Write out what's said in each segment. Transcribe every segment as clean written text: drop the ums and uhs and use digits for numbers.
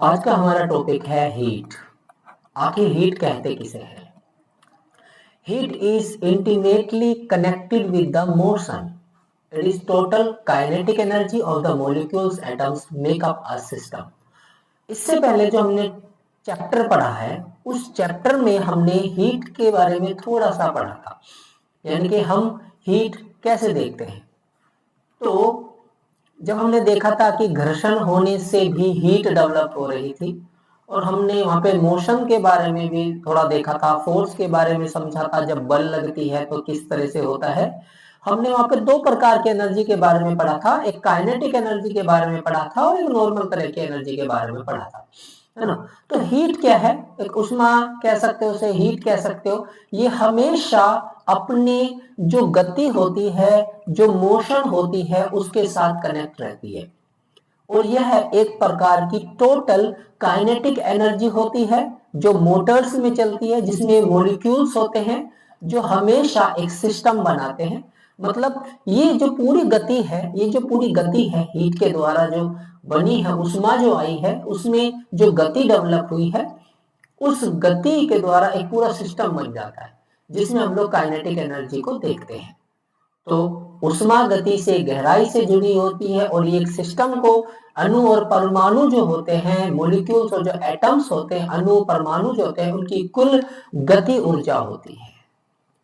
आज का हमारा टॉपिक है हीट। आखिर हीट कहते किसे हैं? Heat is intimately connected with the motion. It is total kinetic energy of the molecules atoms make up a system. इससे पहले जो हमने चैप्टर पढ़ा है, उस चैप्टर में हमने हीट के बारे में थोड़ा सा पढ़ा था, यानी कि हम हीट कैसे देखते हैं। तो जब हमने देखा था कि घर्षण होने से भी हीट डेवलप हो रही थी, और हमने वहां पे मोशन के बारे में भी थोड़ा देखा था, फोर्स के बारे में समझा था, जब बल लगती है तो किस तरह से होता है। हमने वहां पे दो प्रकार की एनर्जी के बारे में पढ़ा था, एक काइनेटिक एनर्जी के बारे में पढ़ा था और एक नॉर्मल तरह की एनर्जी के बारे में पढ़ा था, है ना। तो हीट क्या है? एक उष्मा कह सकते हो, उसे हीट कह सकते हो। ये हमेशा अपने जो गति होती है, जो मोशन होती है, उसके साथ कनेक्ट रहती है, और यह एक प्रकार की टोटल काइनेटिक एनर्जी होती है जो मोटर्स में चलती है, जिसमें मॉलिक्यूल्स होते हैं जो हमेशा एक सिस्टम बनाते हैं। मतलब ये जो पूरी गति है, ये जो पूरी गति है हीट के द्वारा जो बनी है, उष्मा जो आई है, उसमें जो गति डेवलप हुई है, उस गति के द्वारा एक पूरा सिस्टम बन जाता है, जिसमें हम लोग काइनेटिक एनर्जी को देखते हैं। तो उष्मा गति से गहराई से जुड़ी होती है, और ये एक सिस्टम को अणु और परमाणु जो होते हैं, मॉलिक्यूल्स और जो एटम्स होते हैं, अणु परमाणु जो होते हैं, उनकी कुल गति ऊर्जा होती है।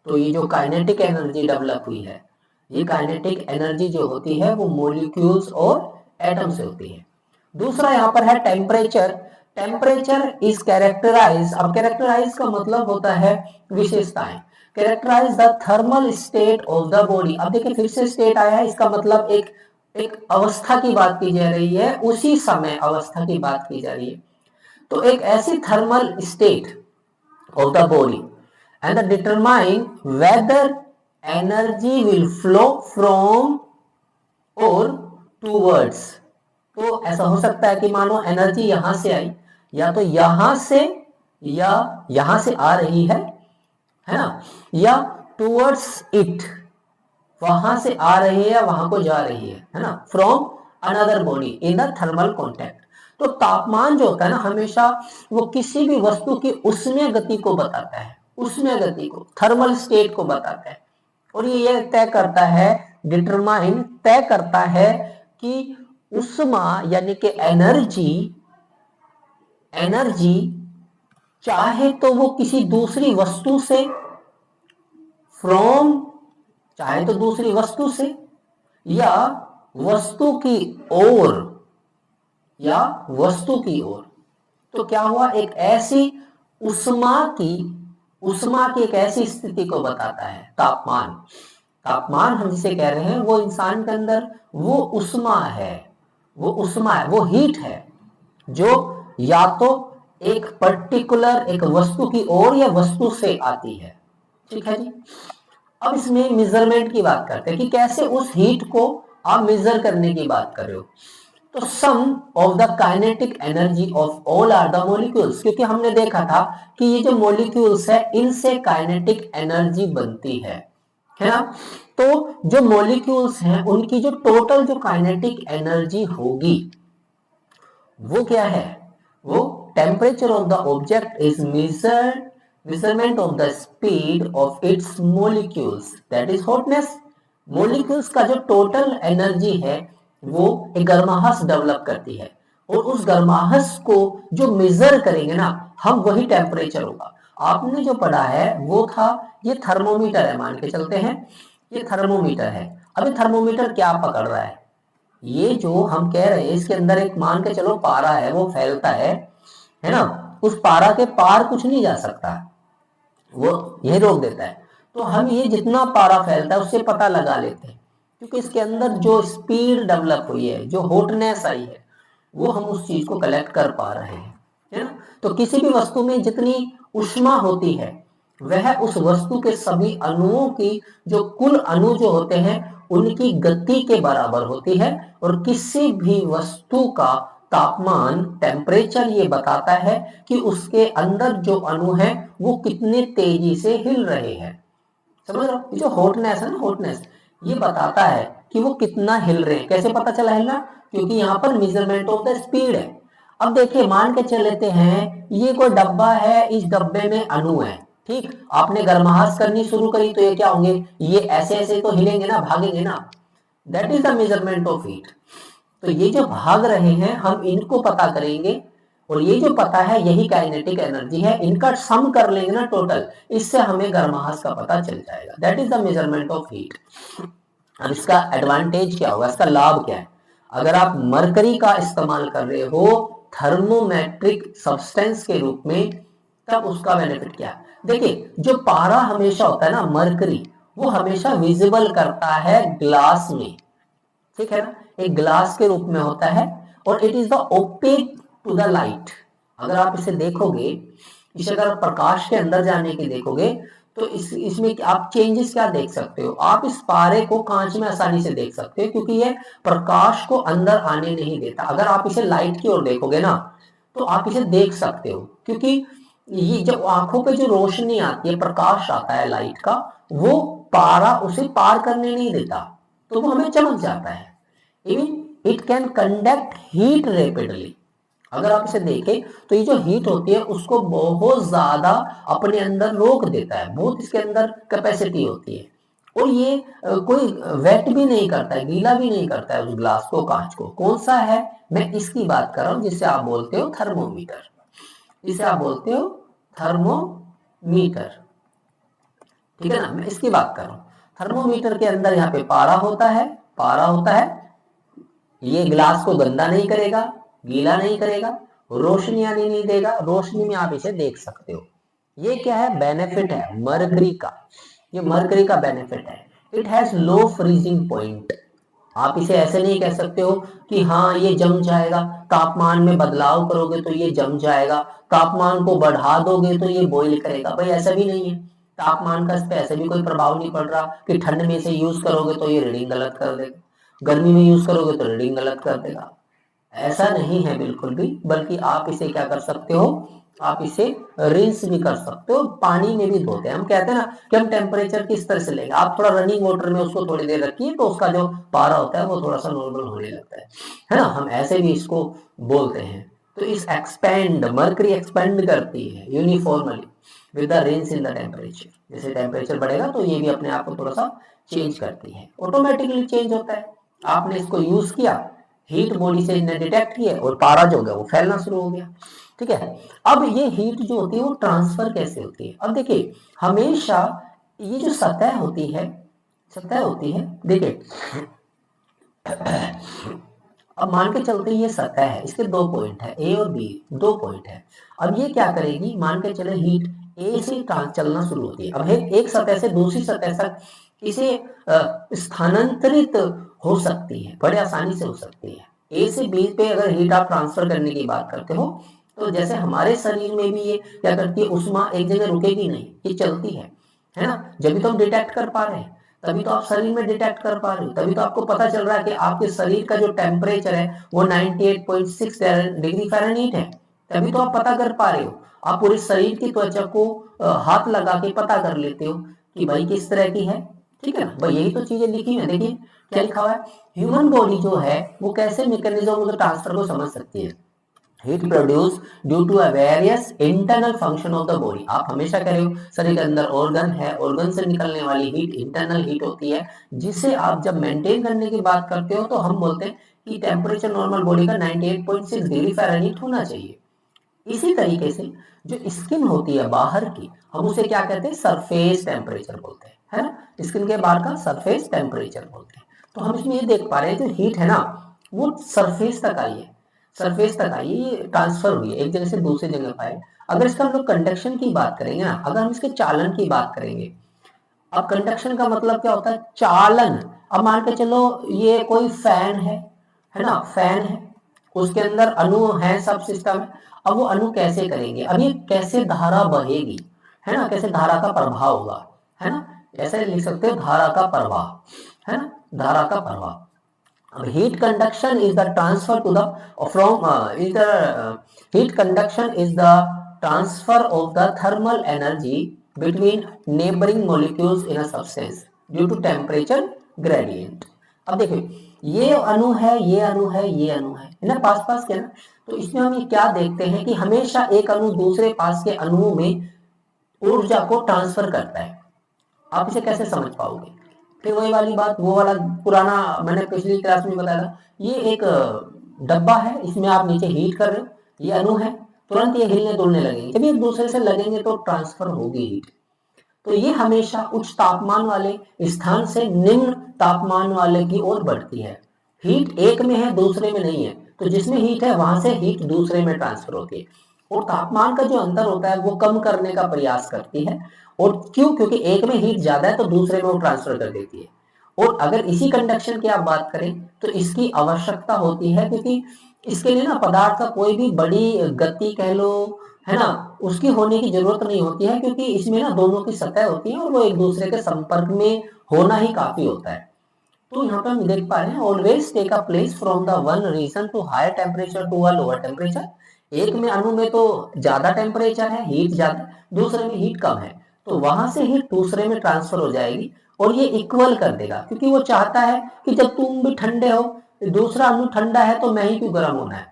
तो ये जो काइनेटिक एनर्जी डेवलप हुई है, ये काइनेटिक एनर्जी जो होती है वो मॉलिक्यूल्स और एटम से होती है। दूसरा यहाँ पर है टेम्परेचर। टेम्परेचर इज कैरेक्टराइज, अब कैरेक्टराइज का मतलब होता है विशेषताएं। Characterize the thermal state of the body. अब देखिए फिर से स्टेट आया है, इसका मतलब एक एक अवस्था की बात की जा रही है, उसी समय अवस्था की बात की जा रही है। तो एक ऐसी thermal state of the body and determine whether energy will flow from or towards। तो ऐसा हो सकता है कि मानो एनर्जी यहां से आई, या तो यहां से, या यहां से आ रही है ना, या टूवर्ड्स इट, वहां से आ रही है या वहां को जा रही है ना, from another body in the thermal contact. तो तापमान जो होता है ना, हमेशा वो किसी भी वस्तु की उष्मीय गति को बताता है, उष्मीय गति को, थर्मल स्टेट को बताता है, और ये तय करता है, डिटरमाइन तय करता है कि उष्मा यानी कि एनर्जी, एनर्जी चाहे तो वो किसी दूसरी वस्तु से, फ्रॉम, चाहे तो दूसरी वस्तु से, या वस्तु की ओर, या वस्तु की ओर। तो क्या हुआ, एक ऐसी उष्मा की, उष्मा की एक ऐसी स्थिति को बताता है तापमान। तापमान हम जिसे कह रहे हैं, वो इंसान के अंदर वो उष्मा है, वो उष्मा है, वो हीट है, जो या तो एक पर्टिकुलर एक वस्तु की ओर या वस्तु से आती है। ठीक है जी। अब इसमें मेजरमेंट की बात करते हैं कि कैसे उस हीट को आप मेजर करने की बात कर रहे हो। तो sum of the kinetic energy of all are the molecules, क्योंकि हमने देखा था कि ये जो मॉलिक्यूल्स है, इनसे काइनेटिक एनर्जी बनती है ना। तो जो मॉलिक्यूल्स हैं, उनकी जो टोटल जो काइनेटिक एनर्जी होगी, वो क्या है, वो temperature of the object is measured, measurement of the speed of its molecules, that is hotness. Molecules का जो टोटल एनर्जी है, वो एक गर्माहट डेवलप करती है, और उस गर्माहट को जो मेजर करेंगे ना हम, वही टेम्परेचर होगा। आपने जो पढ़ा है वो था, ये थर्मोमीटर है, मान के चलते हैं ये थर्मोमीटर है। अभी थर्मोमीटर क्या पकड़ रहा है, ये जो हम कह रहे हैं, इसके अंदर एक मान के चलो पारा है, वो फैलता है ना, उस पारा के पार कुछ नहीं जा सकता, वो यही रोक देता है। तो हम ये जितना पारा फैलता है उससे पता लगा लेते हैं, क्योंकि इसके अंदर जो स्पीड डेवलप हुई है, जो हॉटनेस आई है, वो हम उस चीज को कलेक्ट कर पा रहे हैं, है ना। तो किसी भी वस्तु में जितनी उष्मा होती है, वह उस वस्तु के सभी अणुओं की, जो कुल अणु जो होते हैं, उनकी गति के बराबर होती है। और किसी भी वस्तु का तापमान, टेम्परेचर, ये बताता है कि उसके अंदर जो अणु है वो कितने तेजी से हिल रहे हैं। समझ रहे हो, जो हॉटनेस है ना, हॉटनेस ये बताता है कि वो कितना हिल रहे हैं। कैसे पता चला हिलना, क्योंकि यहाँ पर मेजरमेंट ऑफ द स्पीड है। अब देखिए मान के चल लेते हैं ये कोई डब्बा है, इस डब्बे में अणु है, ठीक, आपने गर्माहट करनी शुरू करी तो ये क्या होंगे, ये ऐसे ऐसे तो हिलेंगे ना, भागेंगे ना, that is the measurement of heat. तो ये जो भाग रहे हैं हम इनको पता करेंगे और ये जो पता है यही काइनेटिक एनर्जी है, इनका सम कर लेंगे ना टोटल, इससे हमें गर्माहट का पता चल जाएगा, that is the measurement of heat. अब इसका एडवांटेज क्या होगा, इसका लाभ क्या है, अगर आप मरकरी का इस्तेमाल कर रहे हो थर्मोमेट्रिक सब्सटेंस के रूप में, तब उसका बेनिफिट क्या है। देखिए जो पारा हमेशा होता है ना, मरकरी, वो हमेशा विजिबल करता है ग्लास में, ठीक है ना, एक ग्लास के रूप में होता है और it is the opaque to the light. अगर आप इसे देखोगे, इसे अगर आप प्रकाश के अंदर जाने के देखोगे तो इसमें आप चेंजेस क्या देख सकते हो, आप इस पारे को कांच में आसानी से देख सकते हो क्योंकि ये प्रकाश को अंदर आने नहीं देता। अगर आप इसे लाइट की ओर देखोगे ना तो आप इसे देख सकते हो, क्योंकि ये जब आंखों पे जो रोशनी आती है, प्रकाश आता है लाइट का, वो पारा उसे पार करने नहीं देता, तो वो हमें चमक जाता है। Even it can conduct heat rapidly. अगर आप इसे देखें तो ये जो हीट होती है उसको बहुत ज्यादा अपने अंदर रोक देता है, बहुत इसके अंदर कैपेसिटी होती है और ये कोई वेट भी नहीं करता है, गीला भी नहीं करता है उस ग्लास को, कांच को। कौन सा है, मैं इसकी बात कर रहा हूं जिसे आप बोलते हो थर्मोमीटर, इसे आप बोलते हो थर्मोमीटर, ठीक है ना, मैं इसकी बात कर रहा हूं। थर्मोमीटर के अंदर यहाँ पे पारा होता है, पारा होता है, ये ग्लास को गंदा नहीं करेगा, गीला नहीं करेगा, रोशनी आने नहीं देगा, रोशनी में आप इसे देख सकते हो। ये क्या है, बेनिफिट है मरकरी का, ये मरकरी का बेनिफिट है। It has low freezing point. आप इसे ऐसे नहीं कह सकते हो कि हाँ ये जम जाएगा, तापमान में बदलाव करोगे तो ये जम जाएगा, तापमान को बढ़ा दोगे तो ये बॉईल करेगा, भाई ऐसा भी नहीं है। तापमान का इस पे ऐसे भी कोई प्रभाव नहीं पड़ रहा कि ठंड में इसे यूज करोगे तो ये रीडिंग गलत कर देगा, गर्मी में यूज करोगे तो रीडिंग गलत कर देगा, ऐसा नहीं है बिल्कुल भी। बल्कि आप इसे क्या कर सकते हो, आप इसे रिंस भी कर सकते हो, पानी में भी धोते हैं। हम कहते हैं ना कि हम टेम्परेचर किस तरह से लेंगे, आप थोड़ा रनिंग वाटर में उसको थोड़ी देर रखिए तो उसका जो पारा होता है वो थोड़ा सा नॉर्मल होने लगता है ना, हम ऐसे भी इसको बोलते हैं। तो इस एक्सपेंड, मर्करी एक्सपेंड करती है uniformly with the range in the temperature, जैसे टेम्परेचर बढ़ेगा तो ये भी अपने आप को थोड़ा सा चेंज करती है, ऑटोमेटिकली चेंज होता है। आपने इसको यूज किया, हीट बॉडी से ने डिटेक्ट किया और पारा जो हो गया वो फैलना शुरू हो गया, ठीक है। अब ये हीट जो होती है वो ट्रांसफर कैसे होती है, अब देखिए हमेशा ये जो सतह होती है, सतह होती है, देखिए अब मान के चलते ये सतह है, इसके दो पॉइंट है ए और बी, दो पॉइंट है। अब ये क्या करेगी, मान के चले हीट ए से चलना शुरू होती है, अब एक सतह से दूसरी सतह तक इसे स्थानांतरित हो सकती है, बड़े आसानी से हो सकती है। ए से बी पे अगर हीट आप ट्रांसफर करने की बात करते हो तो जैसे हमारे शरीर में भी ये क्या करती है, उष्मा एक जगह रुकेगी नहीं, ये चलती है ना, जब भी तो हम डिटेक्ट कर पा रहे हैं, तभी तो आप शरीर में डिटेक्ट कर पा रहे हो, तभी तो आपको पता चल रहा है कि आपके शरीर का जो टेम्परेचर है वो 98.6 डिग्री फ़ारेनहीट है, तभी तो आप पता कर पा रहे हो। आप पूरे शरीर की त्वचा को हाथ लगा के पता कर लेते हो कि भाई किस तरह की है, ठीक है ना, भाई यही तो चीजें लिखी है। देखिए क्या लिखा हुआ है, ह्यूमन बॉडी जो है वो कैसे मैकेनिज्म ऑफ ट्रांसफर को समझ सकती है, heat produce due to a various internal function of the body. आप हमेशा कह रहे हो शरीर के अंदर ऑर्गन है, ऑर्गन से निकलने वाली हीट इंटरनल हीट होती है, जिसे आप जब मेंटेन करने की बात करते हो तो हम बोलते हैं कि टेम्परेचर नॉर्मल बॉडी का 98.6 डिग्री फ़ारेनहीट होना चाहिए। इसी तरीके से जो स्किन होती है बाहर की, हम उसे क्या कहते हैं, सरफेस टेम्परेचर बोलते हैं, है ना, स्किन के बाहर का सरफेस टेम्परेचर बोलते हैं। तो हम इसमें ये देख पा रहे हैं जो हीट है ना वो सरफेस तक आई है, सरफेस तक आई, ये ट्रांसफर हुई है एक जगह से दूसरी जगह पाए। अगर इसका हम लोग कंडक्शन की बात करेंगे ना, अगर हम इसके चालन की बात करेंगे, अब कंडक्शन का मतलब क्या होता है, चालन। अब मान के चलो ये कोई फैन है ना, फैन है, उसके अंदर अणु है, सब सिस्टम है। अब वो अणु कैसे करेंगे, अब ये कैसे धारा बहेगी, है ना, कैसे धारा का प्रभाव होगा, है ना, ऐसे लिख सकते हो धारा का प्रवाह, है ना, धारा का प्रवाह। Heat conduction is the transfer to the from is the heat conduction is the transfer of the thermal energy between neighboring molecules in a substance due to temperature gradient। अब देखिए ये अणु है, ये अणु है, ये अणु है ना, पास पास के ना। तो इसमें हम ये क्या देखते हैं कि हमेशा एक अणु दूसरे पास के अणुओं में ऊर्जा को ट्रांसफर करता है। आप इसे कैसे समझ पाओगे? फिर वही वाली बात, वो वाला पुराना मैंने पिछली क्लास में बताया था, ये एक डब्बा है, इसमें आप नीचे हीट कर रहे हो, ये अणु है, तुरंत ये हिलने डुलने लगेंगे, जब एक दूसरे से लगेंगे तो ट्रांसफर होगी हीट। तो ये हमेशा उच्च तापमान वाले स्थान से निम्न तापमान वाले की ओर बढ़ती है। हीट एक में है, दूसरे में नहीं है, तो जिसमें हीट है वहां से हीट दूसरे में ट्रांसफर होती है, और तापमान का जो अंतर होता है वो कम करने का प्रयास करती है। और क्यों? क्योंकि एक में हीट ज्यादा है तो दूसरे में वो ट्रांसफर कर देती है। और अगर इसी कंडक्शन की आप बात करें तो इसकी आवश्यकता होती है, क्योंकि इसके लिए ना पदार्थ का कोई भी बड़ी गति कह लो, है ना, उसकी होने की जरूरत नहीं होती है, क्योंकि इसमें ना दोनों की सतह होती है और वो एक दूसरे के संपर्क में होना ही काफी होता है। तो यहाँ पे हम देख पा रहे हैं, always take a place from the one region to higher temperature to a lower temperature. एक में अणु में तो ज्यादा टेम्परेचर है, हीट ज्यादा, दूसरे में हीट कम है, तो वहां से हीट दूसरे में ट्रांसफर हो जाएगी और ये इक्वल कर देगा, क्योंकि वो चाहता है कि जब तुम भी ठंडे हो, दूसरा अणु ठंडा है तो मैं ही क्यों गर्म होना है,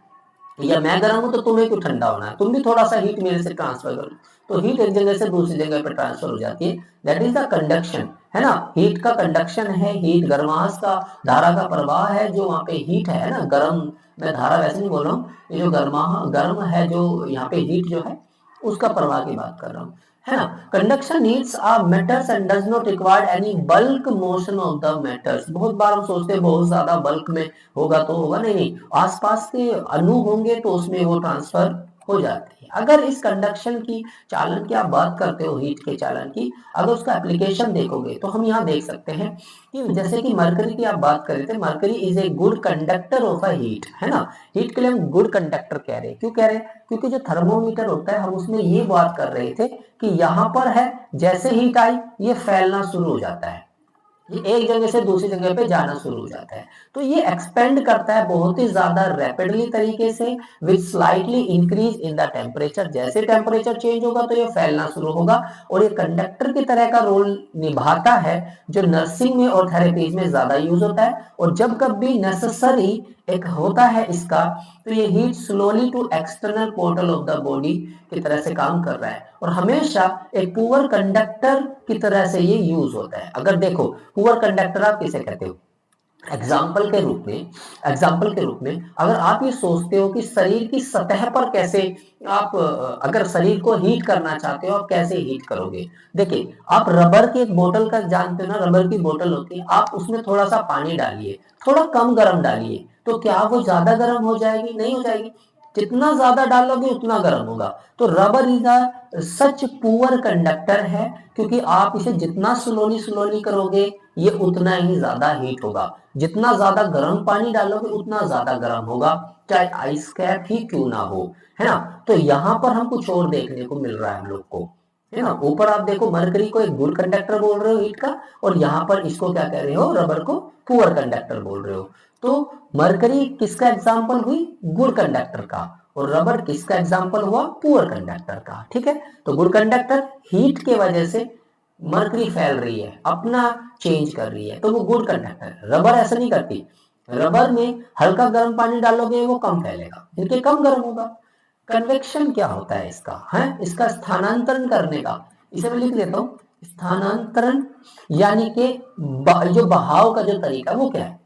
या मैं गर्म हूं तो तुम्हें क्यों ठंडा होना है, तुम भी थोड़ा सा हीट मेरे से ट्रांसफर करो। तो हीट एक जगह से दूसरी जगह पर ट्रांसफर हो जाती है, दैट इज द कंडक्शन, है ना। हीट का कंडक्शन है, हीट गर्माश का धारा का प्रवाह है, जो वहां पे हीट है ना, गर्म, मैं धारा वैसे नहीं बोल रहा हूँ, ये जो गर्म है, जो यहाँ पे हीट जो है उसका प्रवाह की बात कर रहा हूँ, है ना। Conduction needs a matters and does not require any bulk motion of the matters. बहुत बार हम सोचते हैं बहुत ज्यादा बल्क में होगा तो होगा, नहीं नहीं, आसपास के अणु होंगे तो उसमें वो ट्रांसफर हो जाती है। अगर इस कंडक्शन की, चालन की आप बात करते हो, हीट के चालन की, अगर उसका एप्लीकेशन देखोगे तो हम यहाँ देख सकते हैं कि जैसे कि मरकरी की आप बात कर रहे थे, mercury is a good conductor of a heat, है ना। हीट के लिए हम गुड कंडक्टर कह रहे हैं, क्यों कह रहे हैं? क्योंकि जो थर्मोमीटर होता है, हम उसमें ये बात कर रहे थे कि यहाँ पर है, जैसे हीट आई ये फैलना शुरू हो जाता है, ये एक जगह से दूसरी जगह पे जाना शुरू हो जाता है, तो ये एक्सपेंड करता है बहुत ही ज्यादा रैपिडली तरीके से, which slightly increase in the temperature. जैसे टेम्परेचर चेंज होगा तो ये फैलना शुरू होगा, और ये कंडक्टर की तरह का रोल निभाता है, जो नर्सिंग में और थेरेपीज में ज्यादा यूज होता है। और जब कभी नेसेसरी एक होता है इसका, तो ये heat slowly to external portal of the body की तरह से काम कर रहा है, और हमेशा एक पुअर कंडक्टर की तरह से ये यूज होता है। अगर देखो, पुअर कंडक्टर आप किसे कहते हो? एग्जाम्पल के रूप में अगर आप ये सोचते हो कि शरीर की सतह पर कैसे आप अगर शरीर को हीट करना चाहते हो, आप कैसे हीट करोगे? देखिए, आप रबर की एक बोतल का जानते हो ना, रबर की बोतल होती है, आप उसमें थोड़ा सा पानी डालिए, थोड़ा कम गर्म डालिए, तो क्या वो ज्यादा गर्म हो जाएगी? नहीं हो जाएगी, जितना ज्यादा डालोगे उतना गर्म होगा। तो rubber is a such poor conductor है, क्योंकि आप इसे जितना स्लोली स्लोली करोगे ये उतना ही ज्यादा हीट होगा, जितना ज्यादा गर्म पानी डालोगे उतना ज्यादा गर्म होगा, चाहे आइस कैप ही क्यों ना हो, है ना। तो यहाँ पर हम कुछ और देखने को मिल रहा है हम लोग को, है ना। ऊपर आप देखो, मरकरी को एक गुड कंडक्टर बोल रहे हो हीट का, और यहाँ पर इसको क्या कह रहे हो? रबर को पुअर कंडक्टर बोल रहे हो। तो मरकरी किसका एग्जाम्पल हुई? गुड कंडक्टर का, और रबर किसका एग्जाम्पल हुआ? पुअर कंडक्टर का, ठीक है। तो गुड कंडक्टर, हीट के वजह से मरकरी फैल रही है, अपना चेंज कर रही है, तो वो गुड कंडक्टर है। रबर ऐसा नहीं करती, रबर में हल्का गर्म पानी डालोगे वो कम फैलेगा, क्योंकि कम गर्म होगा। कन्वेक्शन क्या होता है इसका? है इसका स्थानांतरण करने का, इसे मैं लिख देता हूं, स्थानांतरण, यानी कि जो बहाव का जो तरीका वो क्या है?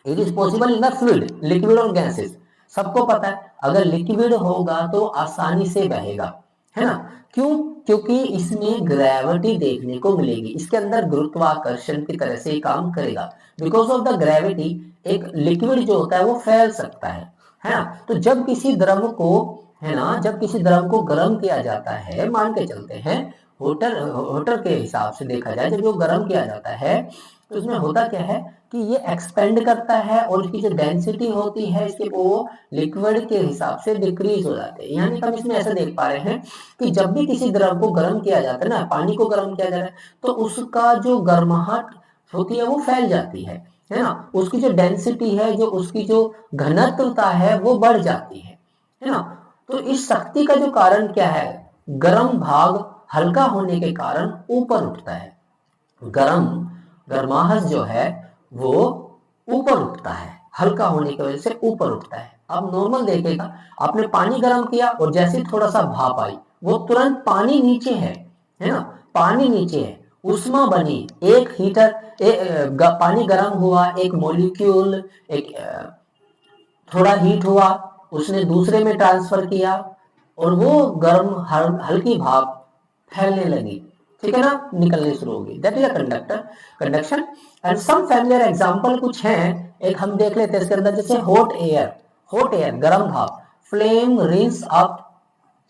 It is possible in the fluid, liquid और गैसेस। सबको पता है अगर लिक्विड होगा तो आसानी से बहेगा, है ना। क्यों? क्योंकि इसमें ग्रेविटी देखने को मिलेगी, इसके अंदर गुरुत्वाकर्षण की तरह से काम करेगा। बिकॉज ऑफ द ग्रेविटी एक लिक्विड जो होता है वो फैल सकता है ना। तो जब किसी द्रव को, है ना, जब किसी द्रव को गर्म किया जाता है, मान के चलते हैं होटर होटर के हिसाब से देखा जाए, जब वो गर्म किया जाता है तो इसमें होता क्या है कि ये एक्सपेंड करता है, और इसकी जो डेंसिटी होती है इसके वो लिक्विड के हिसाब से डिक्रीज हो जाते हैं। यानी हम इसमें ऐसा देख पा रहे हैं कि जब भी किसी द्रव को गर्म किया जाता है ना, पानी को गर्म किया जा रहा है, तो उसका जो गर्माहट होती है वो फैल जाती है ना। उसकी जो डेंसिटी है, जो उसकी जो घनत्वता है वो बढ़ जाती है ना। तो इस शक्ति का जो कारण क्या है? गर्म भाग हल्का होने के कारण ऊपर उठता है, गर्माहट जो है वो ऊपर उठता है, हल्का होने की वजह से ऊपर उठता है। आप नॉर्मल देखेगा, आपने पानी गर्म किया और जैसे थोड़ा सा भाप आई, वो तुरंत पानी नीचे है ना, पानी नीचे है, उष्मा बनी, एक हीटर पानी गर्म हुआ, एक मॉलिक्यूल एक थोड़ा हीट हुआ, उसने दूसरे में ट्रांसफर किया और वो गर्म हल्की भाप फैलने लगी, ठीक है ना, निकलनी शुरू होगी। That is a conductor conduction. And some familiar example कुछ हैं, एक हम देख लेते हैं इसके अंदर, जैसे हॉट एयर गर्म भाप, फ्लेम रिंस अप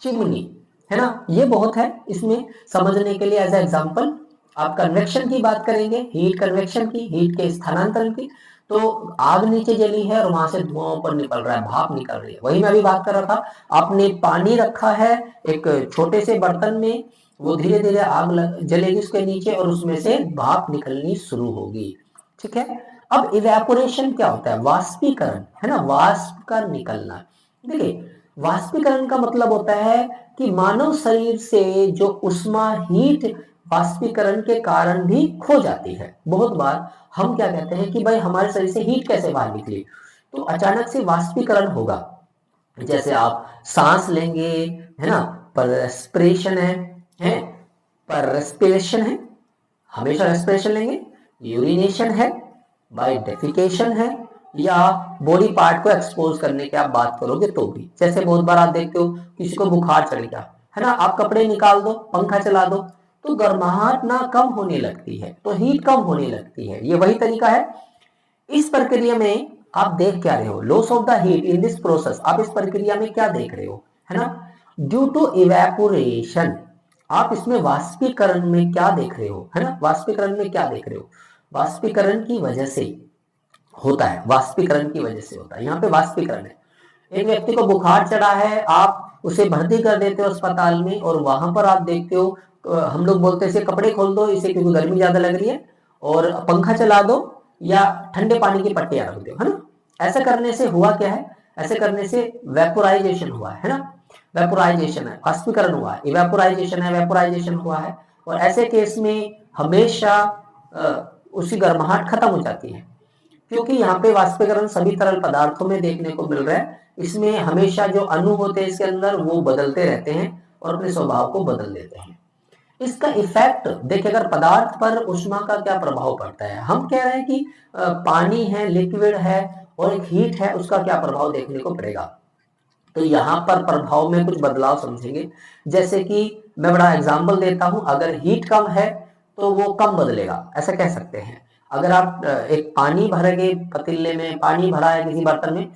चिमनी, है ना, ये बहुत है इसमें समझने के लिए एज एग्जांपल। आप कन्वेक्शन की बात करेंगे, हीट कन्वेक्शन की, हीट के स्थानांतरण की, तो आग नीचे जली है और वहां से धुआं ऊपर निकल रहा है, भाप निकल रही है। वही मैं अभी बात कर रहा था, आपने पानी रखा है एक छोटे से बर्तन में, वो धीरे धीरे आग जलेगी उसके नीचे और उसमें से भाप निकलनी शुरू होगी, ठीक है। अब इवेपोरेशन क्या होता है, वाष्पीकरण, है ना, वाष्प का निकलना। देखिए वाष्पीकरण का मतलब होता है कि मानव शरीर से जो उष्मा हीट वाष्पीकरण के कारण भी खो जाती है। बहुत बार हम क्या कहते हैं कि भाई हमारे शरीर से हीट कैसे बाहर निकली, तो अचानक से वाष्पीकरण होगा। जैसे आप सांस लेंगे, है ना, परस्पिरेशन है पर रेस्पिरेशन है, हमेशा रेस्पिरेशन लेंगे, यूरिनेशन है, बाय डेफिकेशन है, या बॉडी पार्ट को एक्सपोज करने की आप बात करोगे तो भी। जैसे बहुत बार आप देखते हो किसी को बुखार चढ़ गया, है ना, आप कपड़े निकाल दो, पंखा चला दो, तो गर्माहट ना कम होने लगती है, तो हीट कम होने लगती है। ये वही तरीका है। इस प्रक्रिया में आप देख क्या रहे हो, loss of the heat in this process, आप इस प्रक्रिया में क्या देख रहे हो, है ना, ड्यू टू इवेपोरेशन, आप इसमें वाष्पीकरण में क्या देख रहे हो, है ना, वाष्पीकरण में क्या देख रहे हो, वाष्पीकरण की वजह से होता है, वाष्पीकरण की वजह से होता है, यहाँ पे वाष्पीकरण है। एक व्यक्ति को बुखार चढ़ा है, आप उसे भर्ती कर देते हो अस्पताल में और वहां पर आप देखते हो, हम लोग बोलते हैं इसे कपड़े खोल दो इसे क्योंकि गर्मी ज्यादा लग रही है, और पंखा चला दो या ठंडे पानी की पट्टियां रख दो, है ना। ऐसा करने से हुआ क्या है, ऐसे करने से वेपोराइजेशन हुआ है ना, वेपोराइजेशन है, वाष्पीकरण हुआ है, इवेपोराइजेशन है, वेपोराइजेशन हुआ है। और ऐसे केस में हमेशा उसी गर्माहट खत्म हो जाती है, क्योंकि यहाँ पे वाष्पीकरण सभी तरल पदार्थों में देखने को मिल रहा है। इसमें हमेशा जो अणु होते हैं इसके अंदर वो बदलते रहते हैं और अपने स्वभाव को बदल देते हैं। इसका इफेक्ट देखिए, अगर पदार्थ पर ऊष्मा का क्या प्रभाव पड़ता है, हम कह रहे हैं कि पानी है, लिक्विड है और एक हीट है, उसका क्या प्रभाव देखने को पड़ेगा। तो यहाँ पर प्रभाव में कुछ बदलाव समझेंगे। जैसे कि मैं बड़ा एग्जाम्पल देता हूं, अगर हीट कम है तो वो कम बदलेगा, ऐसा कह सकते हैं। अगर आप एक पानी भरोगे पतीले में, पानी भरा है किसी बर्तन में,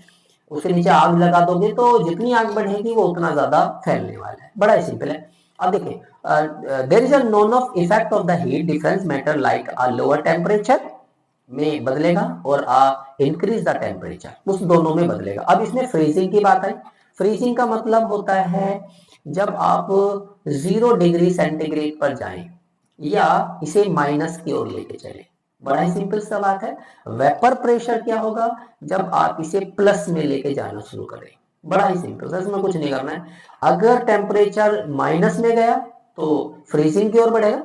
उसके नीचे आग लगा दोगे तो जितनी आग बढ़ेगी वो उतना ज्यादा फैलने वाला है। बड़ा ही सिंपल है। अब देखिए, there is a known of effect of the heat difference matter like a lower temperature में बदलेगा और इंक्रीज द टेम्परेचर, उस दोनों में बदलेगा। अब इसमें फ्रीजिंग की बात है। फ्रीजिंग का मतलब होता है जब आप 0 डिग्री सेंटीग्रेड पर जाएं या इसे माइनस की ओर लेके चले। बड़ा ही सिंपल सा बात है। वेपर प्रेशर क्या होगा जब आप इसे प्लस में लेके जाना शुरू करें। बड़ा ही सिंपल, इसमें कुछ नहीं करना है। अगर टेम्परेचर माइनस में गया तो फ्रीजिंग की ओर बढ़ेगा,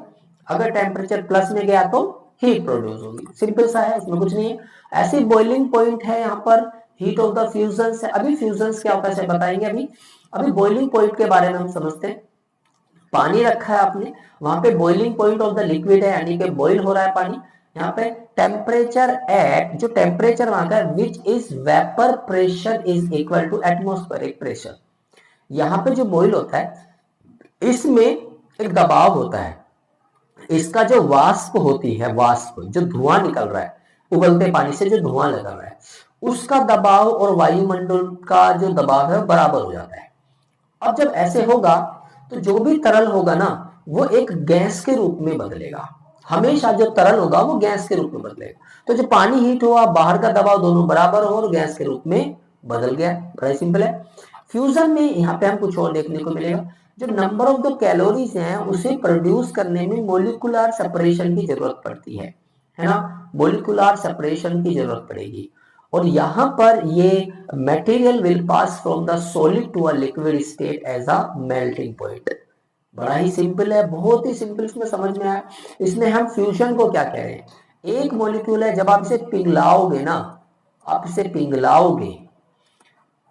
अगर टेम्परेचर प्लस में गया तो हीट प्रोड्यूस होगी। सिंपल सा है, इसमें कुछ नहीं है। ऐसी बॉइलिंग पॉइंट है यहाँ पर, हीट ऑफ द फ्यूजन है। अभी फ्यूजन क्या होता है बताएंगे। अभी बॉइलिंग पॉइंट के बारे में हम समझते हैं। पानी रखा है आपने, वहां पे boiling point of the liquid है, यानी कि बॉइल हो रहा है पानी। यहाँ पे टेम्परेचर एट, जो टेम्परेचर वहां का which is vapour pressure is equal to atmospheric pressure. यहाँ पे जो बॉइल होता है इसमें एक दबाव होता है, इसका जो वाष्प होती है, वाष्प जो धुआं निकल रहा है, उबलते पानी से जो धुआं लगा रहा है, उसका दबाव और वायुमंडल का जो दबाव है बराबर हो जाता है। अब जब ऐसे होगा तो जो भी तरल होगा ना वो एक गैस के रूप में बदलेगा। हमेशा जो तरल होगा वो गैस के रूप में बदलेगा। तो जो पानी हीट हुआ, बाहर का दबाव दोनों बराबर हो और गैस के रूप में बदल गया। बड़ा सिंपल है। फ्यूजन में यहाँ पे हम कुछ और देखने को मिलेगा। जो नंबर ऑफ द कैलोरीज हैं उसे प्रोड्यूस करने में मोलिकुलर सेपरेशन की जरूरत पड़ती है ना, मोलिकुलर सेपरेशन की जरूरत पड़ेगी। और यहां पर ये material will pass from the solid to a liquid state as a melting point. बड़ा ही सिंपल है, बहुत ही सिंपल, इसमें समझ में आया। इसमें हम फ्यूजन को क्या कह रहे हैं, एक मॉलिक्यूल है, जब आप इसे पिघलाओगे ना, आप इसे पिघलाओगे,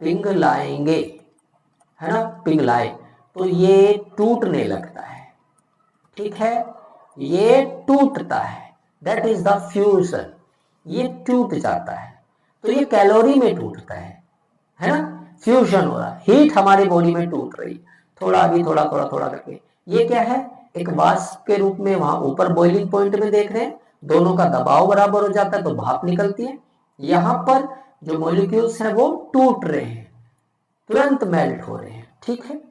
पिघलाएंगे, है ना, पिघलाए, तो ये टूटने लगता है, ठीक है, ये टूटता है, दैट इज द फ्यूजन, ये टूट जाता है, तो ये कैलोरी में टूटता है ना, फ्यूजन हो रहा है, हीट हमारी बॉडी में टूट रही, थोड़ा अभी थोड़ा थोड़ा थोड़ा करके, ये क्या है, एक वाष्प के रूप में वहां ऊपर बॉइलिंग पॉइंट में देख रहे हैं, दोनों का दबाव बराबर हो जाता है तो भाप निकलती है, यहां पर जो मॉलिक्यूल्स हैं वो टूट रहे हैं, तुरंत मेल्ट हो रहे हैं, ठीक है।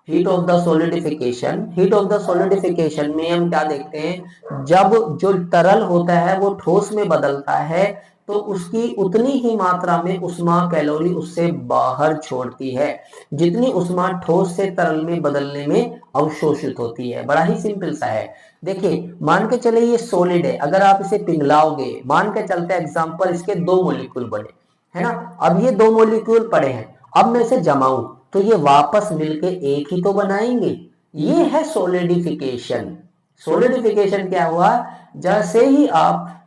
Heat of the solidification, heat of the solidification में हम क्या देखते हैं, जब जो तरल होता है वो ठोस में बदलता है तो उसकी उतनी ही मात्रा में उष्मा कैलोरी उससे बाहर छोड़ती है, जितनी उष्मा ठोस से तरल में बदलने में अवशोषित होती है। बड़ा ही सिंपल सा है, देखिए मान के चले ये सॉलिड है, अगर आप इसे पिघलाओगे, मान के चलते एग्जांपल इसके दो मॉलिक्यूल बने, है ना, अब ये दो मॉलिक्यूल पड़े हैं, अब मैं इसे जमाऊं तो ये वापस मिलके एक ही तो बनाएंगे, ये है सॉलिडिफिकेशन। सॉलिडिफिकेशन क्या हुआ, जैसे ही आप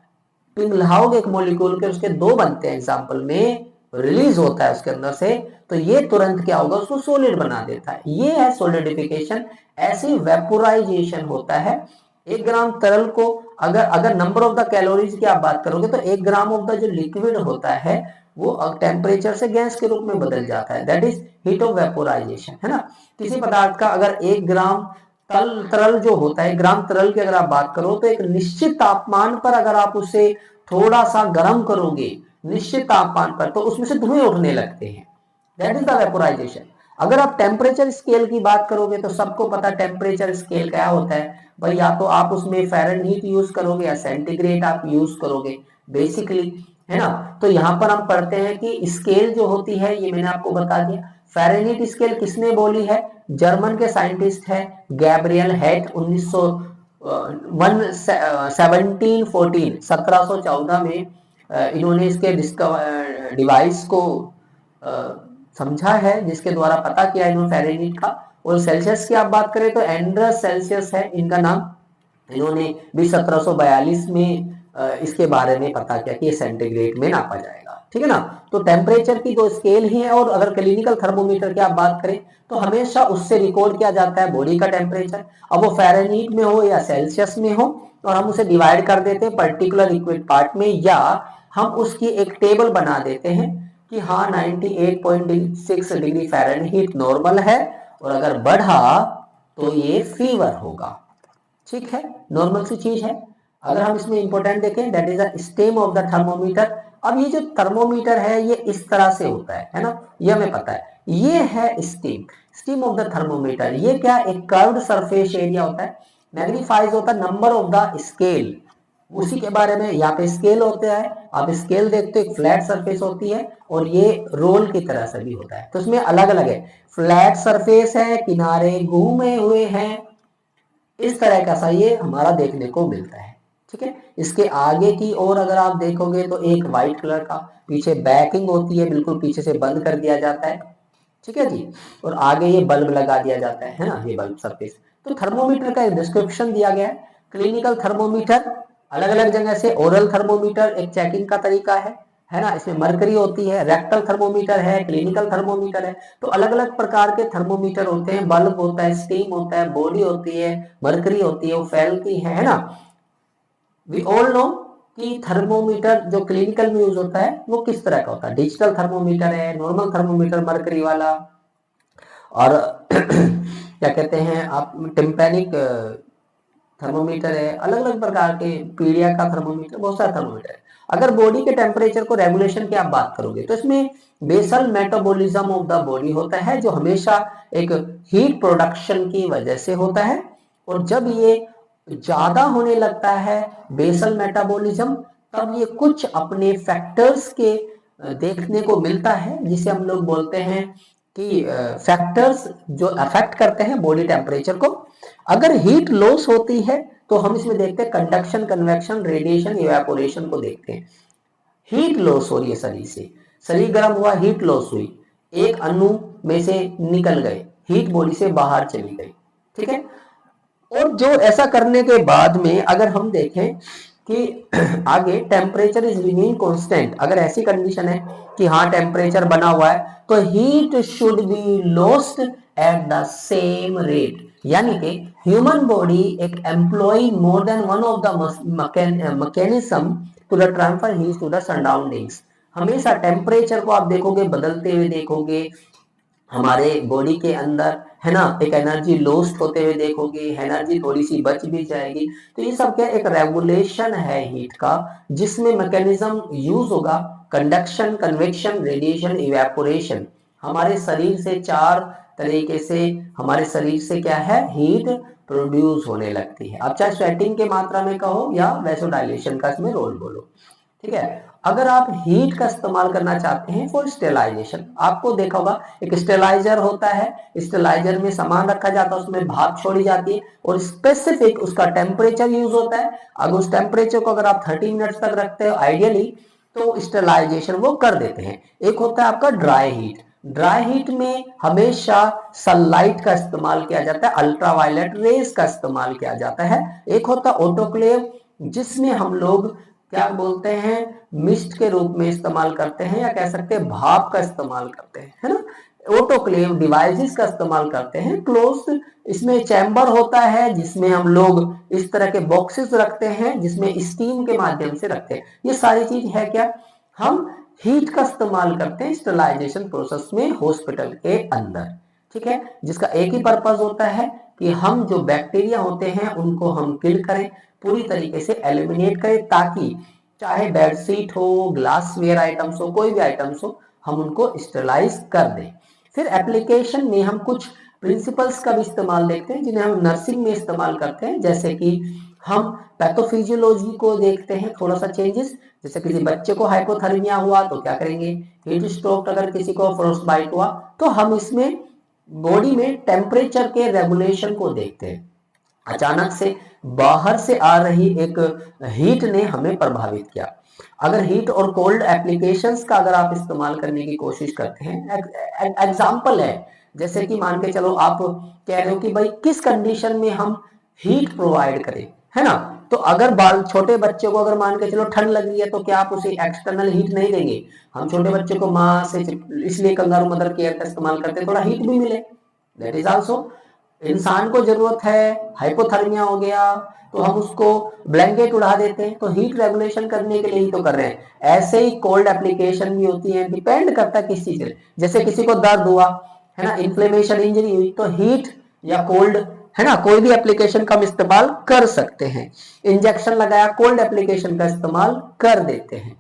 पिघलाओगे एक मॉलिक्यूल के, उसके दो बनते हैं एग्जांपल में, रिलीज होता है उसके अंदर से, तो ये तुरंत क्या होगा, उसको सॉलिड बना देता है, ये है सॉलिडिफिकेशन। ऐसी वेपोराइजेशन होता है। 1 ग्राम तरल को अगर अगर नंबर ऑफ द कैलोरीज की आप बात करोगे तो 1 ग्राम ऑफ द जो लिक्विड होता है वो टेम्परेचर से गैस के रूप में बदल जाता है, that is heat of vaporisation, है ना। किसी पदार्थ का अगर 1 ग्राम तरल जो होता है, ग्राम तरल की अगर आप बात करो तो एक निश्चित तापमान पर अगर आप उसे थोड़ा सा गर्म करोगे, निश्चित तापमान पर, तो उसमें से धुएं उठने लगते हैं, दैट इज द वेपोराइजेशन। अगर आप टेम्परेचर स्केल की बात करोगे तो सबको पता टेम्परेचर स्केल क्या होता है भाई, या तो आप उसमें फ़ारेनहीट यूज करोगे या सेंटीग्रेड आप यूज करोगे बेसिकली, है ना। तो यहाँ पर हम पढ़ते हैं कि स्केल जो होती है, ये मैंने आपको बता दिया। फ़ारेनहीट स्केल किसने बोली है, जर्मन के साइंटिस्ट है गैब्रियल हेट, 1714 में इन्होंने इसके डिवाइस को समझा है, जिसके द्वारा पता किया इन्होंने फ़ारेनहीट का। और सेल्सियस की आप बात करें तो एंड्रस सेल्सियस है इनका नाम, इन्होंने भी 1742 में इसके बारे में पता किया कि ये सेंटीग्रेड में नापा जाएगा, ठीक है ना। तो टेम्परेचर की दो स्केल ही है, और अगर क्लिनिकल थर्मोमीटर की आप बात करें तो हमेशा उससे रिकॉर्ड किया जाता है बॉडी का टेम्परेचर, अब वो फ़ारेनहीट में हो या सेल्सियस में हो, और हम उसे डिवाइड कर देते हैं पर्टिकुलर इक्विड पार्ट में, या हम उसकी एक टेबल बना देते हैं कि हाँ 98.6 डिग्री फ़ारेनहीट नॉर्मल है, और अगर बढ़ा तो ये फीवर होगा, ठीक है, नॉर्मल सी चीज है। अगर हम इसमें इंपॉर्टेंट देखें, that is the stem of the thermometer. अब ये जो थर्मोमीटर है ये इस तरह से होता है ना, ये हमें पता है, ये है steam, steam of the thermometer. ये क्या, एक कर्व्ड सरफेस एरिया होता है, मैग्नीफाइज होता है नंबर ऑफ द स्केल, उसी के बारे में यहाँ पे स्केल होता है, आप स्केल देखते हो, एक फ्लैट सरफेस होती है और ये रोल की तरह से भी होता है, तो इसमें अलग अलग है, फ्लैट सरफेस है, किनारे घूमे हुए हैं, इस तरह का सा ये हमारा देखने को मिलता है, ठीक है। इसके आगे की ओर अगर आप देखोगे तो एक व्हाइट कलर का पीछे बैकिंग होती है, बिल्कुल पीछे से बंद कर दिया जाता है, ठीक है जी, और आगे ये बल्ब लगा दिया जाता है ना, ये बल्ब सरफेस। तो थर्मोमीटर का एक डिस्क्रिप्शन दिया गया है, क्लिनिकल थर्मोमीटर अलग अलग जगह से, ओरल थर्मोमीटर एक चेकिंग का तरीका है ना, इसमें मरकरी होती है, रेक्टल थर्मोमीटर है, क्लिनिकल थर्मोमीटर है, तो अलग अलग प्रकार के थर्मोमीटर होते हैं, बल्ब होता है, स्टीम होता है, बॉडी होती है, मरकरी होती है, वो फैलती है ना। वी ऑल नो कि थर्मोमीटर जो क्लिनिकल में यूज होता है वो किस तरह का होता है, डिजिटल थर्मोमीटर है, नॉर्मल थर्मोमीटर मरकरी वाला, और क्या कहते हैं आप टिम्पैनिक थर्मोमीटर है, अलग अलग प्रकार के, पीडिया का थर्मोमीटर, बहुत सारे थर्मोमीटर है। अगर बॉडी के टेम्परेचर को रेगुलेशन की आप बात करोगे तो इसमें basal metabolism of the body होता है, जो हमेशा एक हीट प्रोडक्शन की वजह से होता है, और जब ये ज्यादा होने लगता है बेसल मेटाबॉलिज्म, तब ये कुछ अपने फैक्टर्स के देखने को मिलता है, जिसे हम लोग बोलते हैं कि फैक्टर्स जो अफेक्ट करते हैं बॉडी टेम्परेचर को। अगर हीट लॉस होती है तो हम इसमें देखते हैं कंडक्शन, कन्वेक्शन, रेडिएशन, इवेपोरेशन को देखते हैं। हीट लॉस हो रही है शरीर से, शरीर गर्म हुआ, हीट लॉस हुई, एक अणु में से निकल गए, हीट बॉडी से बाहर चली गई, ठीक है। और जो ऐसा करने के बाद में अगर हम देखें कि आगे टेम्परेचर इज रिमेन कांस्टेंट, अगर ऐसी कंडीशन है कि हाँ टेम्परेचर बना हुआ है तो heat should be lost at the same rate, यानी कि ह्यूमन बॉडी एक employ more than one of the mechanism to the transfer heat to the surroundings. हमेशा टेम्परेचर को आप देखोगे बदलते हुए देखोगे हमारे बॉडी के अंदर, है ना, एक एनर्जी लॉस्ट होते हुए देखोगे, एनर्जी थोड़ी सी बच भी जाएगी। तो ये सब क्या एक रेगुलेशन है हीट का, जिसमें मैकेनिज्म यूज होगा कंडक्शन, कन्वेक्शन, रेडिएशन, इवेपोरेशन। हमारे शरीर से 4 तरीके से हमारे शरीर से क्या है हीट प्रोड्यूस होने लगती है। अब चाहे स्वेटिंग के मात्रा में कहो या वैसोडाइलेशन का इसमें रोल बोलो, ठीक है। अगर आप हीट का इस्तेमाल करना चाहते हैं फॉर स्टेलाइजेशन, आपको देखा होगा एक स्टेलाइजर होता है, स्टेलाइजर में सामान रखा जाता है, उसमें भाप छोड़ी जाती है और स्पेसिफिक उसका टेम्परेचर यूज होता है। अगर उस टेम्परेचर को अगर आप 30 मिनट्स तक रखते हो आइडियली तो स्टेलाइजेशन वो कर देते हैं। एक होता है आपका ड्राई हीट, ड्राई हीट में हमेशा सनलाइट का इस्तेमाल किया जाता है, अल्ट्रावायलेट रेज का इस्तेमाल किया जाता है। एक होता है ऑटोक्लेव, जिसमें हम लोग क्या बोलते हैं मिस्ट के रूप में इस्तेमाल करते हैं, या कह सकते हैं भाप का इस्तेमाल करते हैं, है ना। ऑटोक्लेव डिवाइसेस का इस्तेमाल करते हैं। क्लोज, इसमें चैम्बर होता है जिसमें हम लोग इस तरह के बॉक्सेस रखते हैं जिसमें स्टीम के माध्यम से रखते हैं। ये सारी चीज है क्या, हम हीट का इस्तेमाल करते हैं स्टरलाइजेशन प्रोसेस में हॉस्पिटल के अंदर, ठीक है। जिसका एक ही पर्पज होता है कि हम जो बैक्टीरिया होते हैं उनको हम किल करें, पूरी तरीके से एलिमिनेट करें, ताकि चाहे बेडशीट हो, ग्लासवेयर आइटम्स हो, कोई भी आइटम्स हो, हम उनको स्टरलाइज कर दें। फिर एप्लीकेशन में हम कुछ प्रिंसिपल्स का भी इस्तेमाल देखते हैं जिन्हें हम नर्सिंग में इस्तेमाल करते हैं, जैसे कि हम पैथोफिजियोलॉजी को देखते हैं, थोड़ा सा चेंजेस, जैसे किसी बच्चे को हाइपोथर्मिया हुआ तो क्या करेंगे, हीट स्ट्रोक, अगर किसी को फ्रोस्टबाइट हुआ तो हम इसमें बॉडी में टेम्परेचर के रेगुलेशन को देखते हैं। अचानक से बाहर से आ रही एक हीट ने हमें प्रभावित किया, अगर हीट और कोल्ड एप्लीकेशंस का अगर आप इस्तेमाल करने की कोशिश करते हैं, एग्जांपल है जैसे कि मान के चलो आप कह रहे हो कि भाई किस कंडीशन में हम हीट प्रोवाइड करें, है ना। तो अगर बाल छोटे बच्चे को अगर मान के चलो ठंड लग रही है तो क्या आप उसे एक्सटर्नल हीट नहीं देंगे, हम छोटे बच्चे को माँ से इसलिए कंगारू मदर केयर का इस्तेमाल करते हैं थोड़ा हीट भी मिले, दैट इज आल्सो। इंसान को जरूरत है, हाइपोथर्मिया हो गया तो हम उसको ब्लैंकेट उड़ा देते हैं, तो हीट रेगुलेशन करने के लिए ही तो कर रहे हैं। ऐसे ही कोल्ड एप्लीकेशन भी होती है, डिपेंड करता है किस चीज से, जैसे किसी को दर्द हुआ, है ना, इन्फ्लेमेशन, इंजरी हुई, तो हीट या कोल्ड, है ना, कोई भी एप्लीकेशन का हम इस्तेमाल कर सकते हैं। इंजेक्शन लगाया, कोल्ड एप्लीकेशन का इस्तेमाल कर देते हैं।